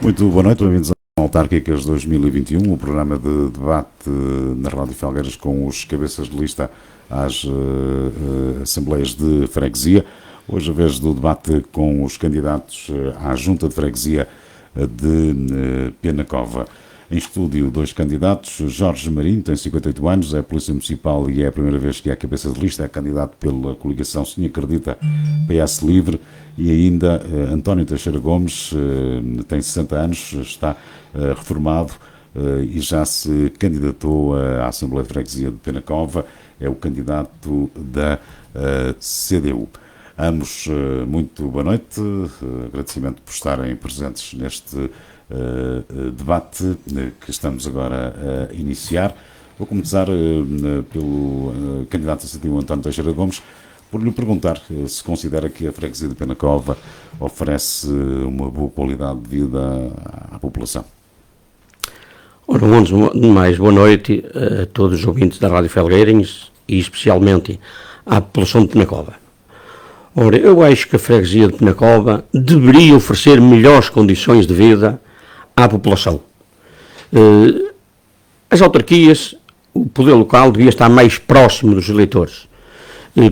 Muito boa noite, bem-vindos ao Autárquicas 2021, o programa de debate na Rádio Felgueiras com os cabeças de lista às Assembleias de Freguesia. Hoje a vez do debate com os candidatos à Junta de Freguesia de Penacova. Em estúdio, dois candidatos. Jorge Marinho tem 58 anos, é Polícia Municipal e é a primeira vez que é cabeça de lista, é candidato pela coligação Sim Acredita, PS Livre. E ainda António Teixeira Gomes tem 60 anos, está reformado e já se candidatou à Assembleia de Freguesia de Penacova, é o candidato da CDU. Ambos, muito boa noite, agradecimento por estarem presentes neste debate que estamos agora a iniciar. Vou começar pelo candidato a CDU, António Teixeira Gomes, por lhe perguntar se considera que a freguesia de Penacova oferece uma boa qualidade de vida à população. Ora, mais boa noite a todos os ouvintes da Rádio Felgueiras e especialmente à população de Penacova. Ora, eu acho que a freguesia de Penacova deveria oferecer melhores condições de vida à população. As autarquias, o poder local devia estar mais próximo dos eleitores,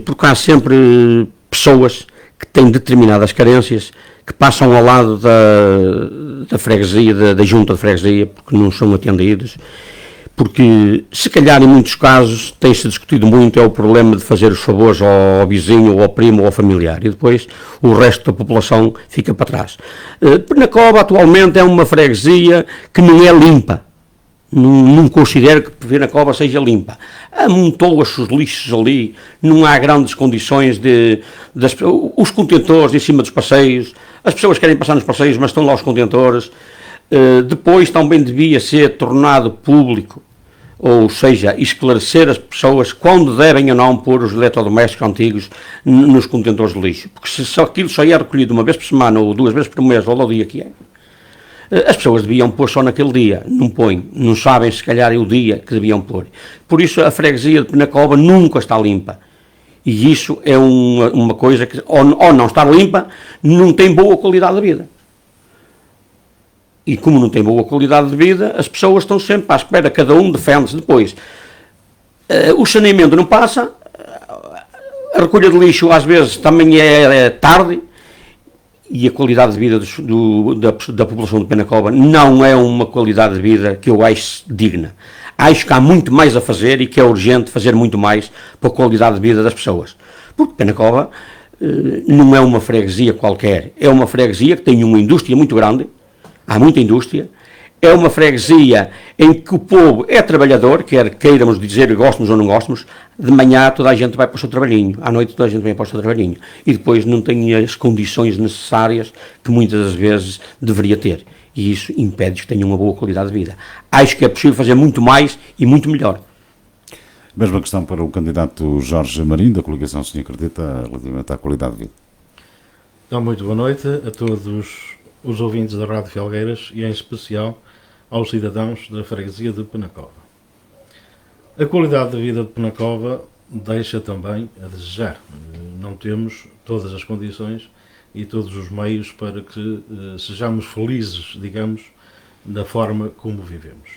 porque há sempre pessoas que têm determinadas carências que passam ao lado da freguesia, da junta de freguesia, porque não são atendidos, porque se calhar em muitos casos tem-se discutido muito é o problema de fazer os favores ao vizinho, ou ao primo, ou ao familiar, e depois o resto da população fica para trás. Penacova atualmente é uma freguesia que não é limpa. Não considero que Penacova seja limpa. Amontoa-se os lixos ali, não há grandes condições os contentores em cima dos passeios, as pessoas querem passar nos passeios, mas estão lá os contentores. Depois também devia ser tornado público, ou seja, esclarecer as pessoas quando devem ou não pôr os eletrodomésticos antigos nos contentores de lixo, porque se aquilo só é recolhido uma vez por semana, ou 2 vezes por mês, ou ao dia que é, as pessoas deviam pôr só naquele dia, não põem, não sabem se calhar é o dia que deviam pôr. Por isso a freguesia de Penacova nunca está limpa. E isso é uma coisa que, ou não estar limpa, não tem boa qualidade de vida. E como não tem boa qualidade de vida, as pessoas estão sempre à espera, cada um defende-se depois. O saneamento não passa, a recolha de lixo às vezes também é tarde, e a qualidade de vida da população de Penacova não é uma qualidade de vida que eu acho digna. Acho que há muito mais a fazer e que é urgente fazer muito mais para a qualidade de vida das pessoas. Porque Penacova não é uma freguesia qualquer, é uma freguesia que tem uma indústria muito grande, há muita indústria, é uma freguesia em que o povo é trabalhador, quer queiramos dizer gostemos ou não gostemos, de manhã toda a gente vai para o seu trabalhinho, à noite toda a gente vem para o seu trabalhinho, e depois não tem as condições necessárias que muitas das vezes deveria ter, e isso impede que tenha uma boa qualidade de vida. Acho que é possível fazer muito mais e muito melhor. Mesma questão para o candidato Jorge Marinho, da coligação Sim Acredita, relativamente à qualidade de vida. Então, muito boa noite a todos os ouvintes da Rádio Felgueiras e em especial aos cidadãos da freguesia de Penacova. A qualidade de vida de Penacova deixa também a desejar. Não temos todas as condições e todos os meios para que sejamos felizes, digamos, da forma como vivemos.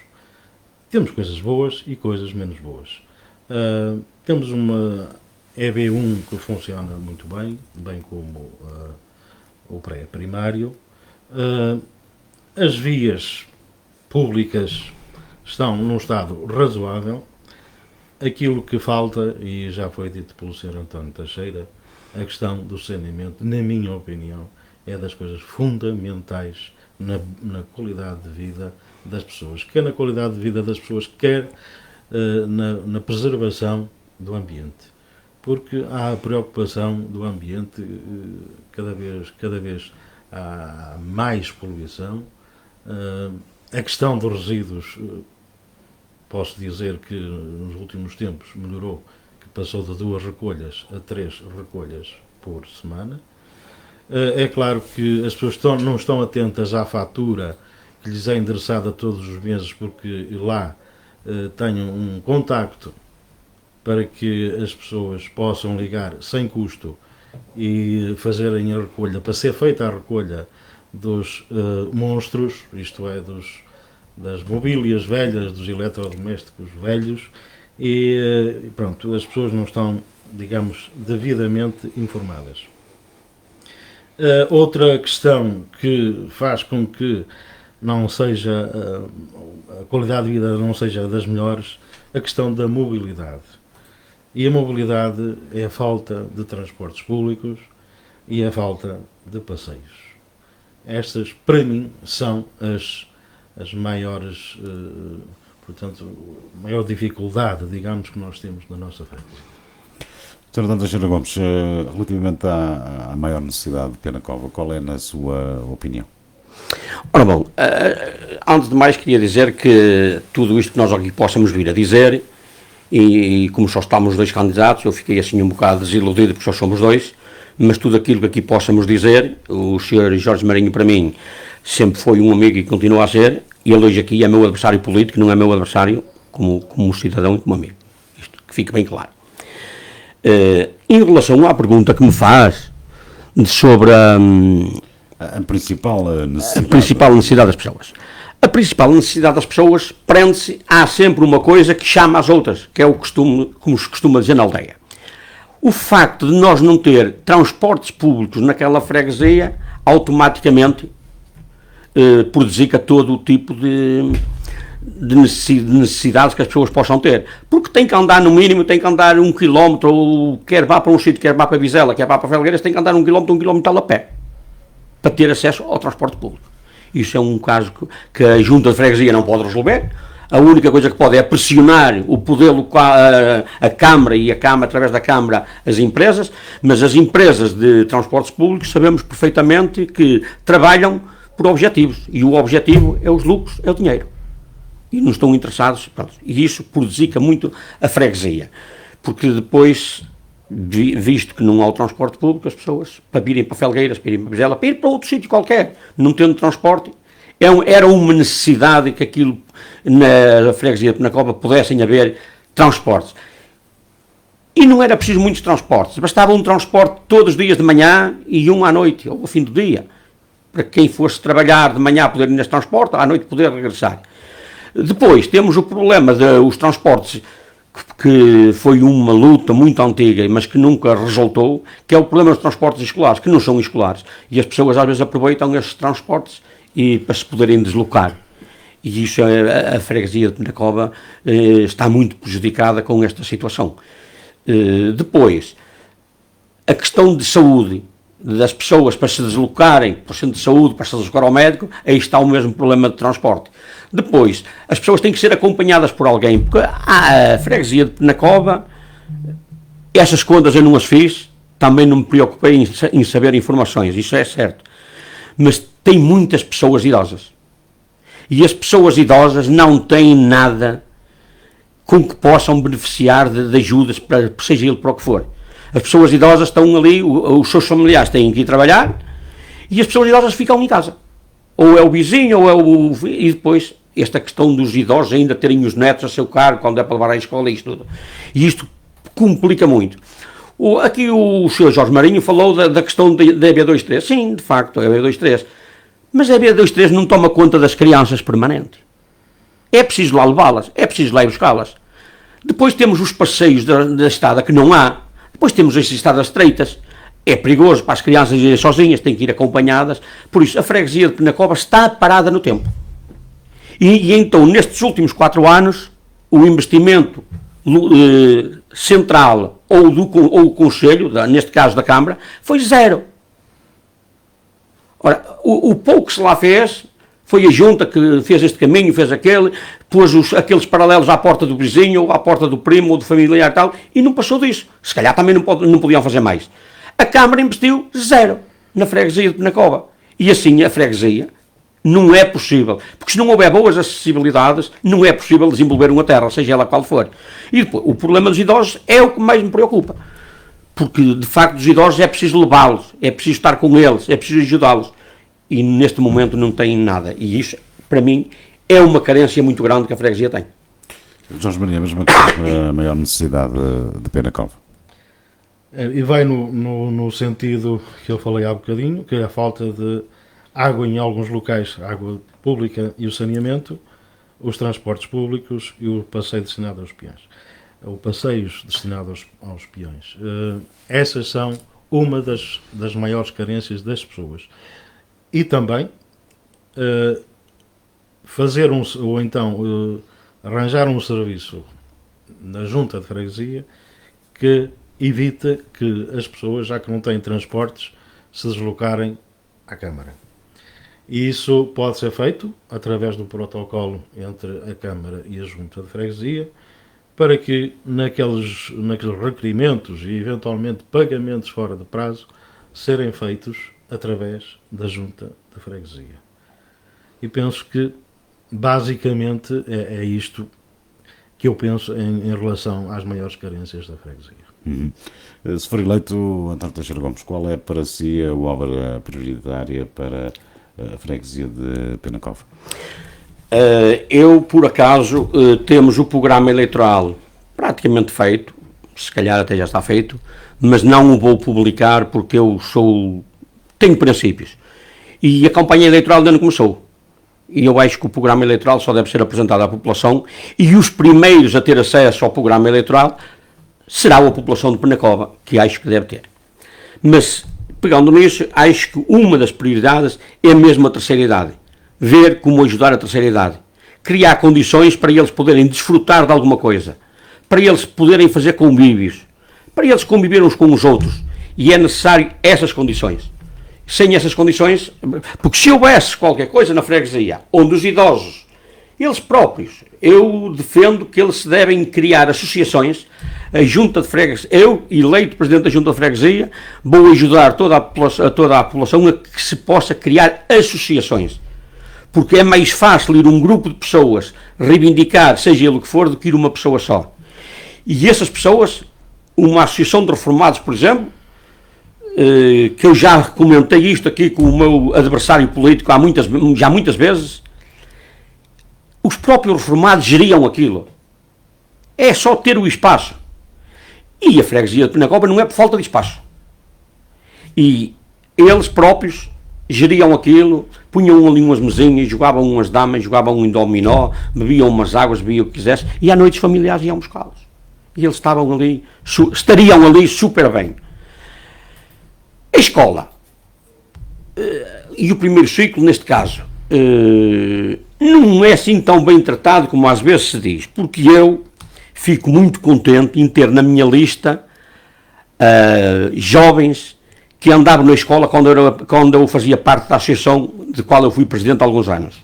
Temos coisas boas e coisas menos boas. Temos uma EB1 que funciona muito bem, bem como o pré-primário. As vias públicas estão num estado razoável. Aquilo que falta, e já foi dito pelo Sr. António Teixeira, a questão do saneamento, na minha opinião, é das coisas fundamentais na qualidade de vida das pessoas. Quer na qualidade de vida das pessoas, quer na preservação do ambiente. Porque há a preocupação do ambiente, cada vez há mais poluição. A questão dos resíduos, posso dizer que nos últimos tempos melhorou, que passou de 2 recolhas a 3 recolhas por semana. É claro que as pessoas não estão atentas à fatura que lhes é endereçada todos os meses, porque lá tenham um contacto para que as pessoas possam ligar sem custo e fazerem a recolha, para ser feita a recolha dos monstros, isto é, das mobílias velhas, dos eletrodomésticos velhos, e pronto, as pessoas não estão, digamos, devidamente informadas. Outra questão que faz com que não seja a qualidade de vida não seja das melhores, a questão da mobilidade. E a mobilidade é a falta de transportes públicos e a falta de passeios. Estas, para mim, são as maiores, portanto, a maior dificuldade, digamos, que nós temos na nossa frente. Sr. Dr. Teixeira Gomes, relativamente à maior necessidade de Penacova, qual é, na sua opinião? Ora bom, antes de mais queria dizer que tudo isto que nós aqui possamos vir a dizer, e como só estamos dois candidatos, eu fiquei assim um bocado desiludido porque só somos dois, mas tudo aquilo que aqui possamos dizer, o Sr. Jorge Marinho para mim sempre foi um amigo e continua a ser, e ele hoje aqui é meu adversário político, não é meu adversário como cidadão e como amigo. Isto que fica bem claro. Em relação à pergunta que me faz sobre A principal necessidade. a principal necessidade das pessoas. A principal necessidade das pessoas prende-se a sempre uma coisa que chama as outras, que é o costume, como se costuma dizer na aldeia. O facto de nós não ter transportes públicos naquela freguesia, automaticamente prejudica todo o tipo de necessidades que as pessoas possam ter. Porque tem que andar, no mínimo, tem que andar 1 quilómetro, ou quer vá para um sítio, quer vá para Vizela, quer vá para Felgueiras, tem que andar 1 quilómetro e tal a pé, para ter acesso ao transporte público. Isso é um caso que a Junta de Freguesia não pode resolver. A única coisa que pode é pressionar o poder local, a Câmara, e a Câmara, através da Câmara, as empresas, mas as empresas de transportes públicos sabemos perfeitamente que trabalham por objetivos, e o objetivo é os lucros, é o dinheiro. E não estão interessados, pronto, e isso prejudica muito a freguesia, porque depois, visto que não há o transporte público, as pessoas, para irem para Felgueiras, para irem para Vizela, para ir para outro sítio qualquer, não tendo transporte, era uma necessidade que aquilo, na freguesia de Penacova, pudessem haver transportes. E não era preciso muitos transportes, bastava um transporte todos os dias de manhã e um à noite, ou ao fim do dia, para quem fosse trabalhar de manhã poder ir nesse transporte, à noite poder regressar. Depois temos o problema dos transportes, que foi uma luta muito antiga, mas que nunca resultou, que é o problema dos transportes escolares, que não são escolares, e as pessoas às vezes aproveitam esses transportes para se poderem deslocar. E isso, a freguesia de Penacova está muito prejudicada com esta situação. Depois, a questão de saúde das pessoas para se deslocarem para o centro de saúde, para se deslocar ao médico, aí está o mesmo problema de transporte. Depois, as pessoas têm que ser acompanhadas por alguém, porque a freguesia de Penacova, essas contas eu não as fiz, também não me preocupei em saber informações, isso é certo. Mas tem muitas pessoas idosas. E as pessoas idosas não têm nada com que possam beneficiar de ajudas, seja ele para o que for. As pessoas idosas estão ali, os seus familiares têm que ir trabalhar, e as pessoas idosas ficam em casa. Ou é o vizinho, ou é o... E depois, esta questão dos idosos ainda terem os netos a seu cargo, quando é para levar à escola e isto tudo. E isto complica muito. Aqui o Sr. Jorge Marinho falou da questão da EB23. Sim, de facto, a EB23. Mas a EB23 não toma conta das crianças permanente. É preciso lá levá-las, é preciso lá ir buscá-las. Depois temos os passeios da estrada que não há. Depois temos as estradas estreitas. É perigoso para as crianças irem sozinhas, têm que ir acompanhadas. Por isso, a freguesia de Penacova está parada no tempo. E então, nestes últimos 4 anos, o investimento central ou o Conselho, neste caso da Câmara, foi 0. Ora, o pouco que se lá fez, foi a Junta que fez este caminho, fez aquele, pôs aqueles paralelos à porta do vizinho, ou à porta do primo, ou do familiar e tal, e não passou disso. Se calhar também não podiam fazer mais. A Câmara investiu 0 na freguesia de Penacova. E assim a freguesia não é possível. Porque se não houver boas acessibilidades, não é possível desenvolver uma terra, seja ela qual for. E depois, o problema dos idosos é o que mais me preocupa. Porque, de facto, os idosos é preciso levá-los, é preciso estar com eles, é preciso ajudá-los. E neste momento não tem nada. E isso, para mim, é uma carência muito grande que a freguesia tem. Jorge Maria, mesmo a maior necessidade de Penacova. E vai no sentido que eu falei há bocadinho, que é a falta de água em alguns locais, água pública e o saneamento, os transportes públicos e o passeio destinado aos peões. Ou passeios destinados aos peões. Essas são uma das maiores carências das pessoas. E também fazer ou então arranjar um serviço na junta de freguesia que evita que as pessoas, já que não têm transportes, se deslocarem à Câmara. E isso pode ser feito através do protocolo entre a Câmara e a junta de freguesia, para que naqueles requerimentos e eventualmente pagamentos fora de prazo serem feitos através da junta de freguesia. E penso que basicamente é isto que eu penso em relação às maiores carências da freguesia. Se for eleito, António Teixeira Gomes, qual é para si a obra prioritária para a freguesia de Penacova? Eu, por acaso, temos o programa eleitoral praticamente feito, se calhar até já está feito, mas não o vou publicar porque eu tenho princípios. E a campanha eleitoral ainda não começou. E eu acho que o programa eleitoral só deve ser apresentado à população, e os primeiros a ter acesso ao programa eleitoral será a população de Penacova, que acho que deve ter. Mas, pegando nisso, acho que uma das prioridades é mesmo a terceira idade. Ver como ajudar a terceira idade. Criar condições para eles poderem desfrutar de alguma coisa. Para eles poderem fazer convívios. Para eles conviver uns com os outros. E é necessário essas condições. Sem essas condições, porque se houvesse qualquer coisa na freguesia, onde os idosos, eles próprios, eu defendo que eles se devem criar associações, a junta de freguesia, eu, eleito presidente da junta de freguesia, vou ajudar toda a população a que se possa criar associações. Porque é mais fácil ir um grupo de pessoas reivindicar, seja ele o que for, do que ir uma pessoa só. E essas pessoas, uma associação de reformados, por exemplo, que eu já comentei isto aqui com o meu adversário político já muitas vezes, os próprios reformados geriam aquilo. É só ter o espaço. E a freguesia de Penacova não é por falta de espaço. E eles próprios geriam aquilo, punham ali umas mesinhas, jogavam umas damas, jogavam um dominó, bebiam umas águas, bebiam o que quisesse, e à noite os familiares iam buscá-los. E eles estariam ali super bem. A escola, e o primeiro ciclo, neste caso, não é assim tão bem tratado como às vezes se diz, porque eu fico muito contente em ter na minha lista jovens que andavam na escola quando eu fazia parte da associação de qual eu fui presidente há alguns anos.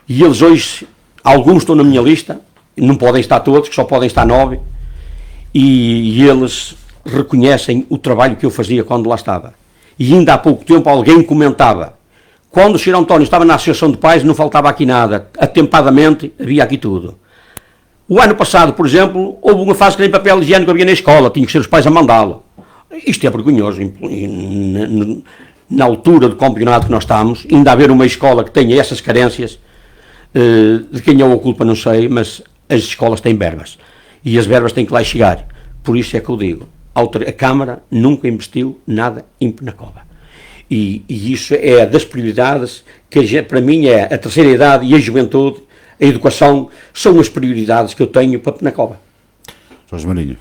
E eles hoje, alguns estão na minha lista, não podem estar todos, que só podem estar 9, e eles reconhecem o trabalho que eu fazia quando lá estava. E ainda há pouco tempo alguém comentava, quando o Sr. António estava na Associação de Pais não faltava aqui nada, atempadamente havia aqui tudo. O ano passado, por exemplo, houve uma fase que nem papel higiênico havia na escola, tinha que ser os pais a mandá-lo. Isto é vergonhoso. Na altura do campeonato que nós estamos, ainda haver uma escola que tenha essas carências, de quem é a culpa não sei, mas as escolas têm verbas. E as verbas têm que lá chegar. Por isso é que eu digo, a Câmara nunca investiu nada em Penacova. E isso é das prioridades, que para mim é a terceira idade e a juventude, a educação, são as prioridades que eu tenho para Penacova. Jorge Marinho,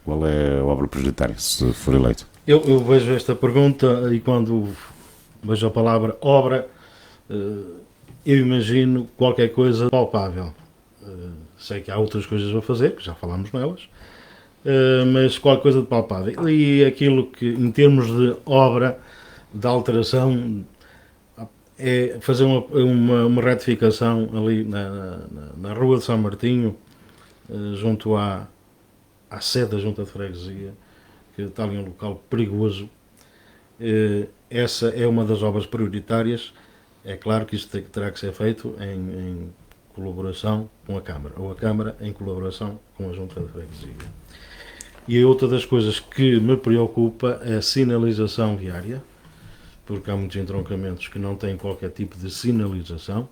qual é a obra prioritária, se for eleito? Eu vejo esta pergunta e quando vejo a palavra obra, eu imagino qualquer coisa palpável. Sei que há outras coisas a fazer, que já falámos nelas, mas qualquer coisa de palpável. E aquilo que, em termos de obra, de alteração, é fazer uma retificação ali na Rua de São Martinho, junto à sede da Junta de Freguesia, que está ali um local perigoso. Essa é uma das obras prioritárias. É claro que isto terá que ser feito em colaboração com a Câmara, ou a Câmara em colaboração com a Junta de Freguesia. E outra das coisas que me preocupa é a sinalização viária, porque há muitos entroncamentos que não têm qualquer tipo de sinalização,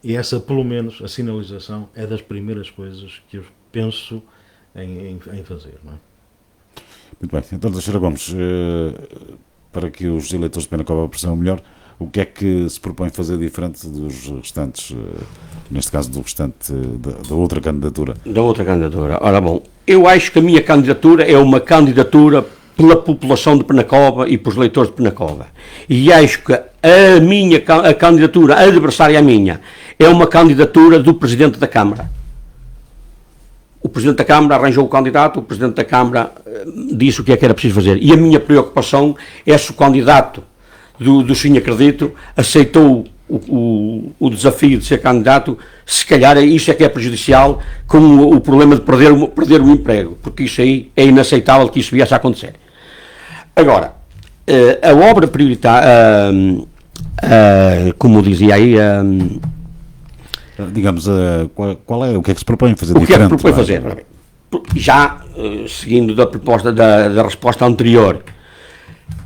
e essa, pelo menos, a sinalização é das primeiras coisas que eu penso em fazer, não é? Muito bem. Então, Teixeira Gomes, para que os eleitores de Penacova percebam melhor o que é que se propõe fazer diferente dos restantes, neste caso do restante, da outra candidatura. Da outra candidatura. Ora bom, eu acho que a minha candidatura é uma candidatura pela população de Penacova e pelos eleitores de Penacova. E acho que a candidatura adversária à minha é uma candidatura do Presidente da Câmara. O Presidente da Câmara arranjou o candidato, o Presidente da Câmara disse o que era preciso fazer. E a minha preocupação é se o candidato do Sim Acredito aceitou o desafio de ser candidato, se calhar isso é que é prejudicial, com o problema de perder o emprego, porque isso aí é inaceitável que isso viesse a acontecer. Agora, a obra prioritária, como dizia aí, digamos, qual é, o que é que se propõe fazer o diferente? O que é que se propõe fazer? Já, seguindo da proposta da resposta anterior,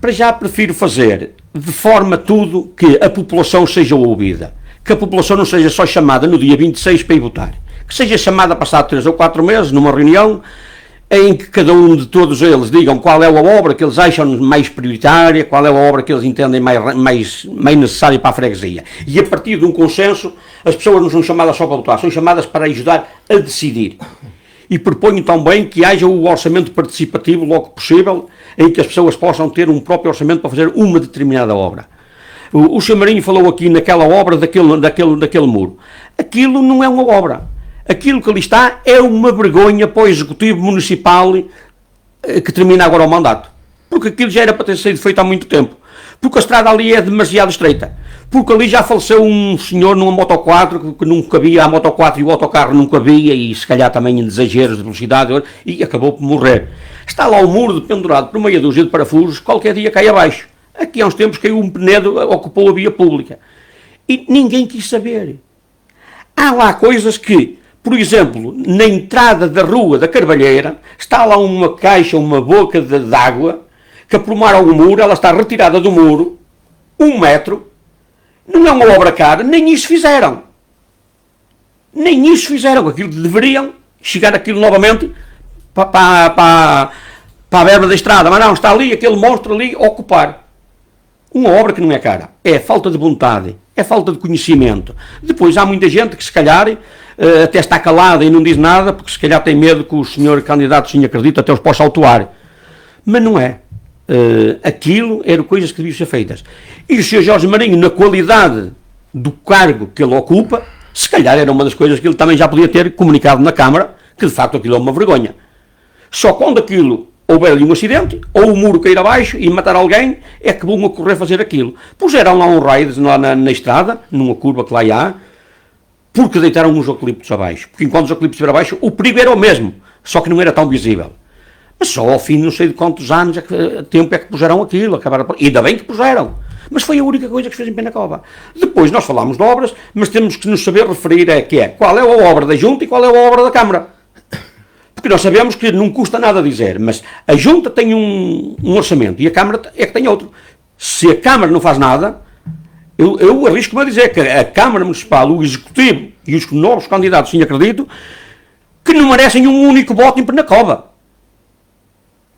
para já prefiro fazer de forma tudo que a população seja ouvida, que a população não seja só chamada no dia 26 para ir votar, que seja chamada passado 3 ou 4 meses, numa reunião, em que cada um de todos eles digam qual é a obra que eles acham mais prioritária, qual é a obra que eles entendem mais necessária para a freguesia. E a partir de um consenso, as pessoas não são chamadas só para votar, são chamadas para ajudar a decidir. E proponho também que haja o orçamento participativo logo possível, em que as pessoas possam ter um próprio orçamento para fazer uma determinada obra. O Sr. Marinho falou aqui naquela obra daquele muro. Aquilo não é uma obra. Aquilo que ali está é uma vergonha para o Executivo Municipal que termina agora o mandato. Porque aquilo já era para ter sido feito há muito tempo. Porque a estrada ali é demasiado estreita. Porque ali já faleceu um senhor numa Moto 4 que não cabia, a Moto 4 e o autocarro não cabia, e se calhar também em exageros de velocidade, e acabou por morrer. Está lá o muro pendurado por meia dúzia de parafusos, qualquer dia cai abaixo. Aqui há uns tempos caiu um Penedo, ocupou a via pública. E ninguém quis saber. Há lá coisas que, por exemplo, na entrada da rua da Carvalheira, está lá uma caixa, uma boca de água, que aprumaram o muro, ela está retirada do muro, 1 metro, não é uma obra cara, nem isso fizeram. Nem isso fizeram, aquilo deveriam chegar aquilo novamente para a verba da estrada, mas não, está ali, aquele monstro ali, a ocupar. Uma obra que não é cara, é falta de vontade, é falta de conhecimento. Depois há muita gente que se calhar até está calada e não diz nada, porque se calhar tem medo que o senhor candidato Sim Acredito até os possa autuar. Mas não é. Aquilo eram coisas que deviam ser feitas. E o Sr. Jorge Marinho, na qualidade do cargo que ele ocupa, se calhar era uma das coisas que ele também já podia ter comunicado na Câmara, que de facto aquilo é uma vergonha. Só quando aquilo houver ali um acidente, ou o muro cair abaixo e matar alguém, é que vão ocorrer fazer aquilo. Puseram lá um raio na estrada, numa curva que lá há, porque deitaram uns eucaliptos abaixo. Porque enquanto os eucaliptos estiveram abaixo, o perigo era o mesmo, só que não era tão visível. Mas só ao fim de não sei de quantos anos, tempo é que puseram aquilo, acabaram, e ainda bem que puseram. Mas foi a única coisa que se fez em Penacova. Depois nós falámos de obras, mas temos que nos saber referir qual é a obra da Junta e qual é a obra da Câmara. Porque nós sabemos que não custa nada dizer, mas a Junta tem um orçamento e a Câmara é que tem outro. Se a Câmara não faz nada, eu arrisco-me a dizer que a Câmara Municipal, o Executivo e os novos candidatos, sim acredito, que não merecem um único voto em Penacova.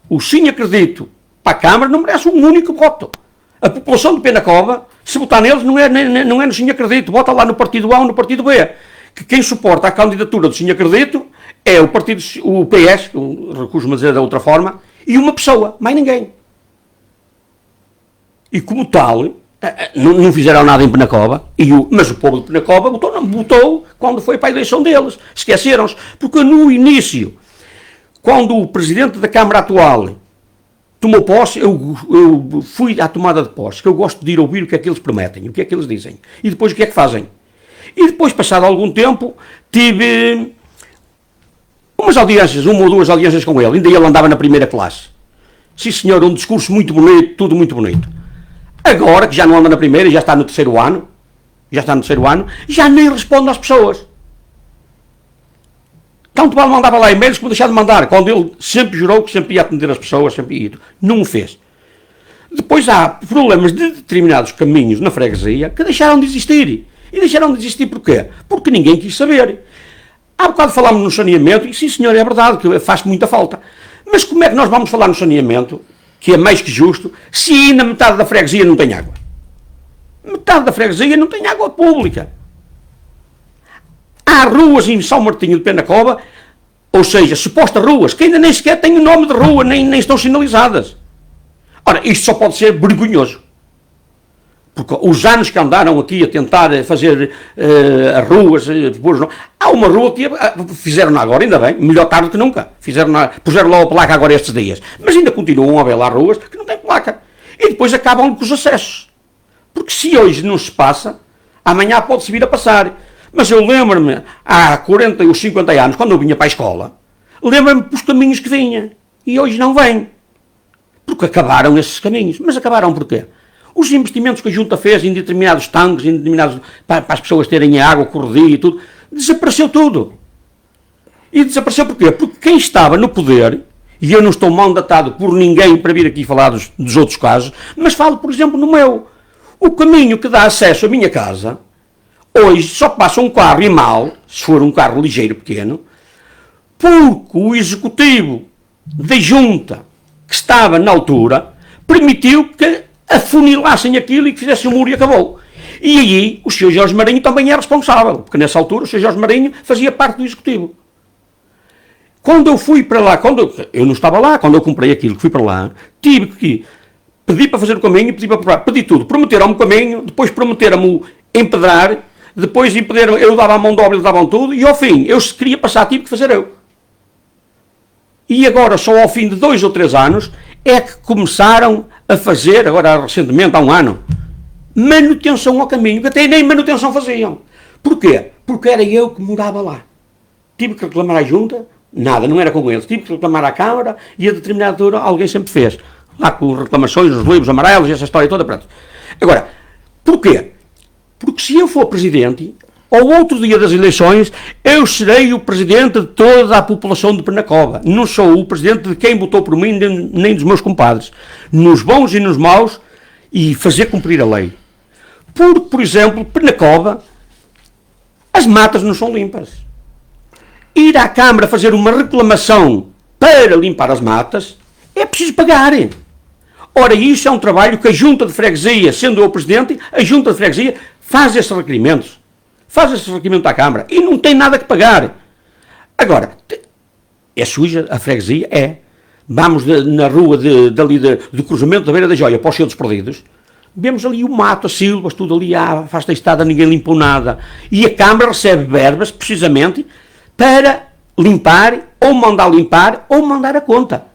O Sim Acredito para a Câmara não merece um único voto. A população de Penacova, se votar neles, não é no Sim Acredito, vota lá no partido A ou no partido B. Que quem suporta a candidatura do Sim Acredito é o PS, recuso-me a dizer da outra forma, e uma pessoa, mais ninguém. E como tal, não fizeram nada em Penacova, mas o povo de Penacova votou quando foi para a eleição deles. Esqueceram-se, porque no início, quando o presidente da Câmara atual tomou posse, eu fui à tomada de posse, que eu gosto de ir ouvir o que é que eles prometem, o que é que eles dizem, e depois o que é que fazem. E depois, passado algum tempo, tive umas audiências, 1 ou 2 audiências com ele, ainda ele andava na primeira classe. Sim senhor, um discurso muito bonito, tudo muito bonito. Agora, que já não anda na primeira, já está no terceiro ano, já nem responde às pessoas. Tanto mal mandava lá e-mails como deixar de mandar, quando ele sempre jurou que sempre ia atender as pessoas, sempre ia. Não o fez. Depois há problemas de determinados caminhos na freguesia que deixaram de existir. E deixaram de existir porquê? Porque ninguém quis saber. Há bocado falámos no saneamento, e sim senhor, é verdade, que faz muita falta. Mas como é que nós vamos falar no saneamento que é mais que justo, se ainda metade da freguesia não tem água. Metade da freguesia não tem água pública. Há ruas em São Martinho de Penacova, ou seja, supostas ruas, que ainda nem sequer têm o nome de rua, nem estão sinalizadas. Ora, isto só pode ser vergonhoso. Porque os anos que andaram aqui a tentar fazer as ruas, há uma rua que fizeram agora, ainda bem, melhor tarde que nunca. Puseram lá a placa agora estes dias. Mas ainda continuam a haver lá ruas que não têm placa. E depois acabam com os acessos. Porque se hoje não se passa, amanhã pode-se vir a passar. Mas eu lembro-me, há 40 ou 50 anos, quando eu vinha para a escola, lembro-me dos caminhos que vinha. E hoje não vêm. Porque acabaram esses caminhos. Mas acabaram porquê? Os investimentos que a Junta fez em determinados tanques, para as pessoas terem água, corredia e tudo, desapareceu tudo. E desapareceu porquê? Porque quem estava no poder, e eu não estou mandatado por ninguém para vir aqui falar dos outros casos, mas falo, por exemplo, no meu. O caminho que dá acesso à minha casa, hoje só passa um carro e mal, se for um carro ligeiro pequeno, porque o executivo da Junta, que estava na altura, permitiu que afunilassem aquilo e que fizessem o muro e acabou. E aí o Sr. Jorge Marinho também é responsável, porque nessa altura o Sr. Jorge Marinho fazia parte do executivo. Quando eu fui para lá, eu não estava lá, quando eu comprei aquilo que fui para lá, tive que pedir para fazer o caminho, pedi tudo. Prometeram-me o caminho, depois prometeram-me empedrar, depois impediram, eu dava a mão de obra, eles davam tudo, e ao fim, eu se queria passar, tive que fazer eu. E agora, só ao fim de 2 ou 3 anos, é que começaram a fazer, agora recentemente, há um ano, manutenção ao caminho, que até nem manutenção faziam. Porquê? Porque era eu que morava lá. Tive que reclamar à Junta, nada, não era com eles, tive que reclamar à Câmara, e a determinada altura alguém sempre fez. Lá com reclamações, os livros amarelos, essa história toda, pronto. Agora, porquê? Porque se eu for presidente, ao outro dia das eleições, eu serei o presidente de toda a população de Penacova. Não sou o presidente de quem votou por mim, nem dos meus compadres. Nos bons e nos maus, e fazer cumprir a lei. Porque, por exemplo, Penacova, as matas não são limpas. Ir à Câmara fazer uma reclamação para limpar as matas, é preciso pagar. Ora, isso é um trabalho que a Junta de Freguesia, sendo eu o presidente, a Junta de Freguesia faz esses requerimentos. Faz esse requerimento à Câmara e não tem nada que pagar. Agora, é suja a freguesia? É. Vamos na rua do cruzamento da Beira da Joia para os Centros Perdidos, vemos ali o mato, as silvas, tudo ali, faz testada, ninguém limpou nada. E a Câmara recebe verbas, precisamente, para limpar, ou mandar a conta.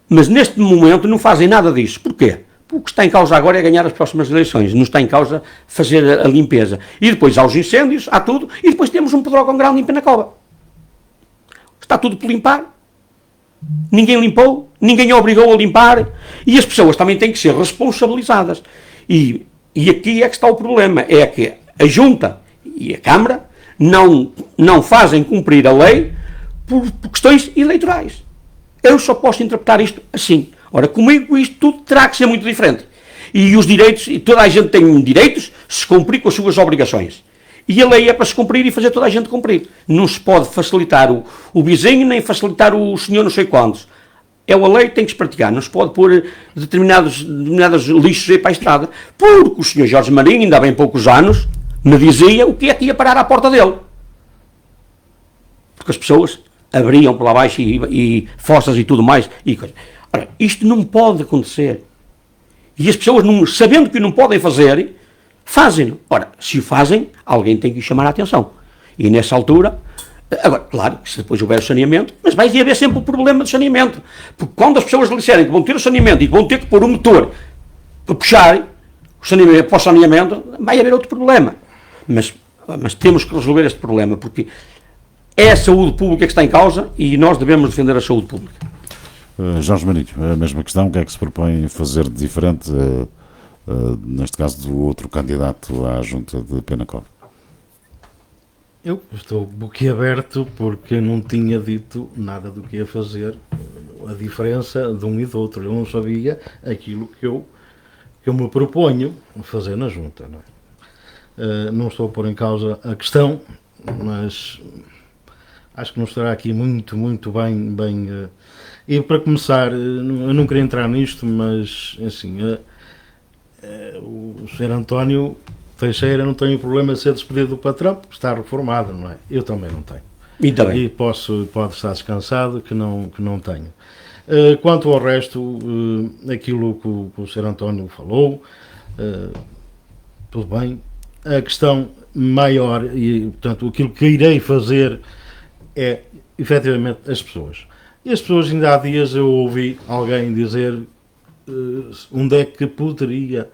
Mas neste momento não fazem nada disso. Porquê? Porque o que está em causa agora é ganhar as próximas eleições, não está em causa fazer a limpeza. E depois há os incêndios, há tudo, e depois temos um pedrógão grande em Penacova. Está tudo por limpar. Ninguém limpou, ninguém obrigou a limpar, e as pessoas também têm que ser responsabilizadas. E aqui é que está o problema, é que a Junta e a Câmara não fazem cumprir a lei por questões eleitorais. Eu só posso interpretar isto assim. Ora, comigo isto tudo terá que ser muito diferente. E os direitos, e toda a gente tem direitos, se cumprir com as suas obrigações. E a lei é para se cumprir e fazer toda a gente cumprir. Não se pode facilitar o vizinho, nem facilitar o senhor não sei quantos. É a lei que tem que se praticar. Não se pode pôr determinados lixos aí para a estrada. Porque o senhor Jorge Marinho, ainda há bem poucos anos, me dizia o que é que ia parar à porta dele. Porque as pessoas abriam por lá abaixo e fossas e tudo mais. Ora, isto não pode acontecer. E as pessoas, sabendo que não podem fazer, fazem-no. Ora, se o fazem, alguém tem que chamar a atenção. E nessa altura, agora, claro, se depois houver o saneamento, mas vai haver sempre o problema do saneamento. Porque quando as pessoas disserem que vão ter o saneamento e que vão ter que pôr o motor para puxar o saneamento, para o saneamento, vai haver outro problema. Mas temos que resolver este problema, porque é a saúde pública que está em causa e nós devemos defender a saúde pública. Jorge Marinho, a mesma questão, o que é que se propõe fazer de diferente, neste caso, do outro candidato à Junta de Penacova? Eu estou boquiaberto porque não tinha dito nada do que ia fazer, a diferença de um e do outro. Eu não sabia aquilo que eu me proponho fazer na Junta. Não é? Não estou a pôr em causa a questão, mas acho que não estará aqui muito bem E para começar, eu não queria entrar nisto, mas assim, o Sr. António Teixeira não tem o problema de ser despedido do patrão, porque está reformado, não é? Eu também não tenho. E pode estar descansado que não tenho. Quanto ao resto, aquilo que o Sr. António falou, tudo bem. A questão maior, e portanto aquilo que irei fazer é efetivamente as pessoas. E as pessoas, ainda há dias eu ouvi alguém dizer onde é que poderia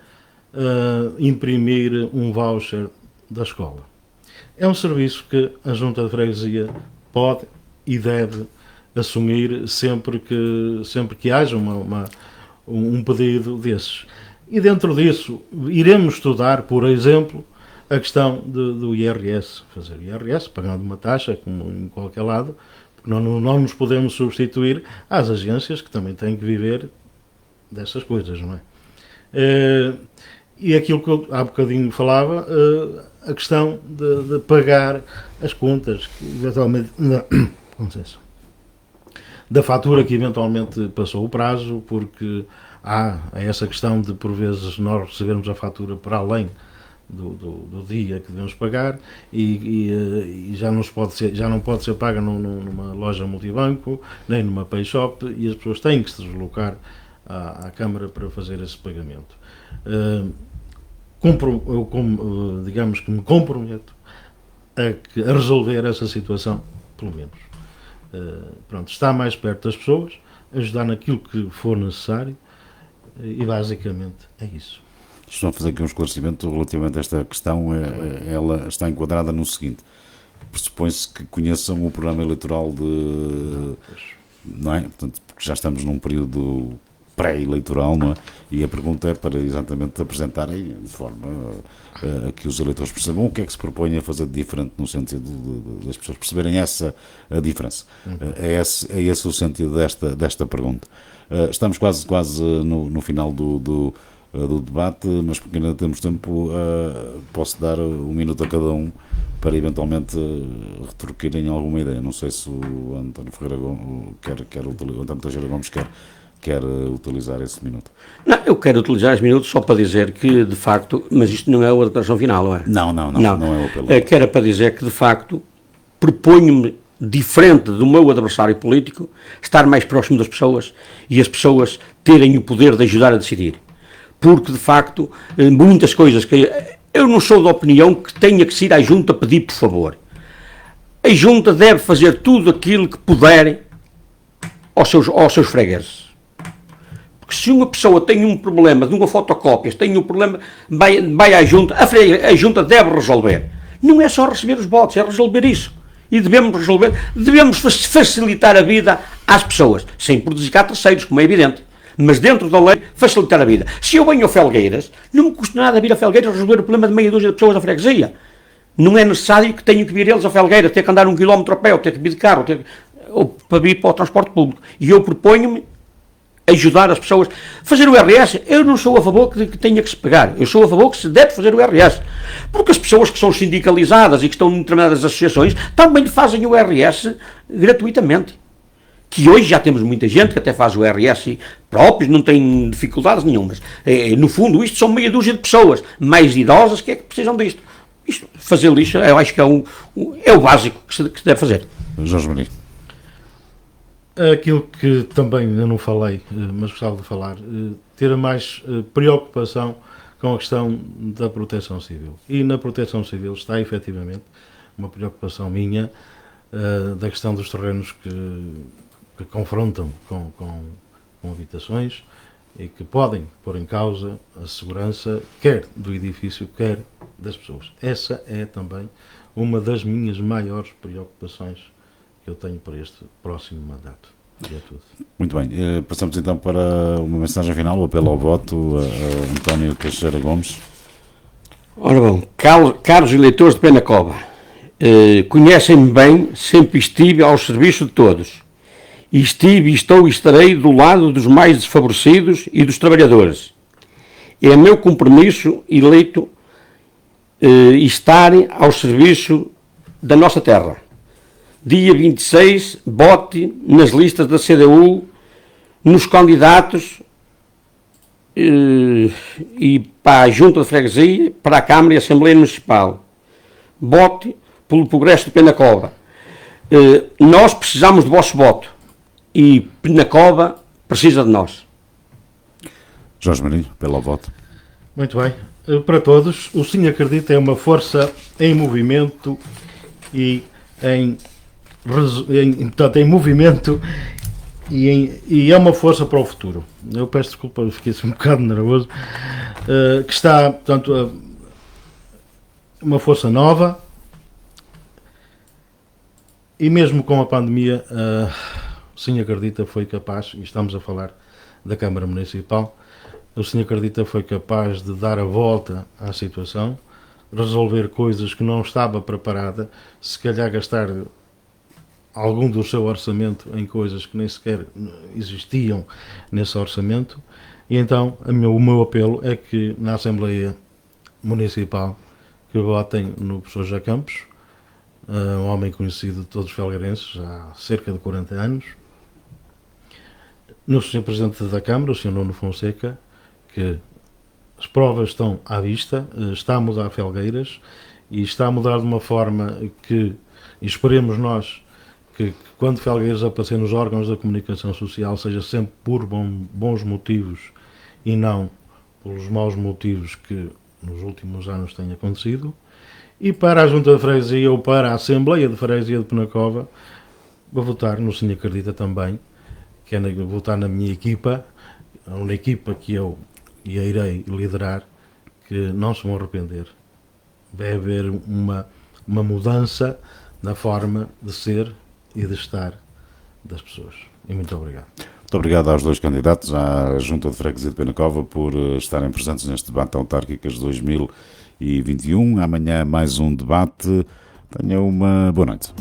imprimir um voucher da escola. É um serviço que a Junta de Freguesia pode e deve assumir sempre que haja um pedido desses. E dentro disso iremos estudar, por exemplo, a questão do IRS, fazer IRS, pagando uma taxa, como em qualquer lado, porque não nos podemos substituir às agências que também têm que viver dessas coisas, não é? E aquilo que eu há bocadinho falava, a questão de pagar as contas, que eventualmente, da fatura que eventualmente passou o prazo, porque há essa questão de, por vezes, nós recebermos a fatura para além do dia que devemos pagar e já não pode ser paga numa loja multibanco, nem numa pay shop, e as pessoas têm que se deslocar à Câmara para fazer esse pagamento. Digamos que me comprometo a resolver essa situação, pelo menos. Pronto, estar mais perto das pessoas, ajudar naquilo que for necessário, e basicamente é isso. Estou a fazer aqui um esclarecimento relativamente a esta questão. Ela está enquadrada no seguinte: pressupõe-se que conheçam o programa eleitoral não é? Portanto, porque já estamos num período pré-eleitoral, não é? E a pergunta é para exatamente apresentarem de forma a que os eleitores percebam o que é que se propõe a fazer de diferente, no sentido das pessoas perceberem essa a diferença. É esse o sentido desta pergunta. Estamos quase no final do debate, mas porque ainda temos tempo, posso dar um minuto a cada um para eventualmente retorquirem alguma ideia. Não sei se o António Ferreira o António Teixeira Gomes quer utilizar esse minuto. Não, eu quero utilizar esse minuto só para dizer que, de facto, mas isto não é a declaração final, não é? Não é o apelo. Que era para dizer que, de facto, proponho-me, diferente do meu adversário político, estar mais próximo das pessoas e as pessoas terem o poder de ajudar a decidir. Porque, de facto, muitas coisas que... Eu não sou da opinião que tenha que ir à Junta pedir por favor. A Junta deve fazer tudo aquilo que puder aos seus fregueses. Porque se uma pessoa tem um problema de uma fotocópia, tem um problema, vai à Junta, a Junta deve resolver. Não é só receber os votos, é resolver isso. E devemos facilitar a vida às pessoas, sem prejudicar terceiros, como é evidente. Mas dentro da lei, facilitar a vida. Se eu venho a Felgueiras, não me custa nada vir a Felgueiras resolver o problema de meia dúzia de pessoas da freguesia. Não é necessário que tenham que vir eles a Felgueiras, ter que andar 1 quilómetro a pé, ou ter que vir de carro, ou para vir para o transporte público. E eu proponho-me ajudar as pessoas. Fazer o IRS, eu não sou a favor que tenha que se pagar. Eu sou a favor que se deve fazer o IRS. Porque as pessoas que são sindicalizadas e que estão em determinadas associações também fazem o IRS gratuitamente. Que hoje já temos muita gente que até faz o IRS próprios, não tem dificuldades nenhumas. No fundo, isto são meia dúzia de pessoas mais idosas que é que precisam disto. Fazer isto, eu acho que é o básico que se deve fazer. Jorge Maria. Aquilo que também eu não falei, mas gostava de falar, ter mais preocupação com a questão da proteção civil. E na proteção civil está efetivamente uma preocupação minha da questão dos terrenos que confrontam com habitações e que podem pôr em causa a segurança quer do edifício, quer das pessoas. Essa é também uma das minhas maiores preocupações que eu tenho para este próximo mandato. E é tudo. Muito bem. Passamos então para uma mensagem final, o apelo ao voto a António Teixeira Gomes. Ora bom, caros eleitores de Penacova, conhecem-me bem, sempre estive ao serviço de todos. E estive, estou e estarei do lado dos mais desfavorecidos e dos trabalhadores. É meu compromisso eleito estar ao serviço da nossa terra. Dia 26, vote nas listas da CDU nos candidatos e para a Junta de Freguesia, para a Câmara e a Assembleia Municipal. Vote pelo progresso de Penacova. Nós precisamos do vosso voto e Penacova precisa de nós. Jorge Marinho, pelo voto. Muito bem. Para todos, o Sim Acredita é uma força em movimento e em movimento e é uma força para o futuro. Eu peço desculpa, eu fiquei um bocado nervoso. Que está, portanto, uma força nova e mesmo com a pandemia, o Sim Acredita foi capaz, e estamos a falar da Câmara Municipal, o Sim Acredita foi capaz de dar a volta à situação, resolver coisas que não estava preparada, se calhar gastar algum do seu orçamento em coisas que nem sequer existiam nesse orçamento. E então o meu apelo é que na Assembleia Municipal que votem no professor José Campos, um homem conhecido de todos os felgueirenses há cerca de 40 anos, no Sr. Presidente da Câmara, o Sr. Nuno Fonseca, que as provas estão à vista, está a mudar Felgueiras e está a mudar de uma forma que, e esperemos nós, que quando Felgueiras aparecer nos órgãos da comunicação social seja sempre por bons motivos e não pelos maus motivos que nos últimos anos têm acontecido. E para a Junta de Freguesia ou para a Assembleia de Freguesia de Penacova, vou votar no Sim Acredita também, que é votar na minha equipa, uma equipa que eu irei liderar, que não se vão arrepender. Vai haver uma mudança na forma de ser e de estar das pessoas. E muito obrigado. Muito obrigado aos dois candidatos à Junta de Freguesia de Penacova por estarem presentes neste debate autárquicas 2021. Amanhã mais um debate. Tenha uma boa noite.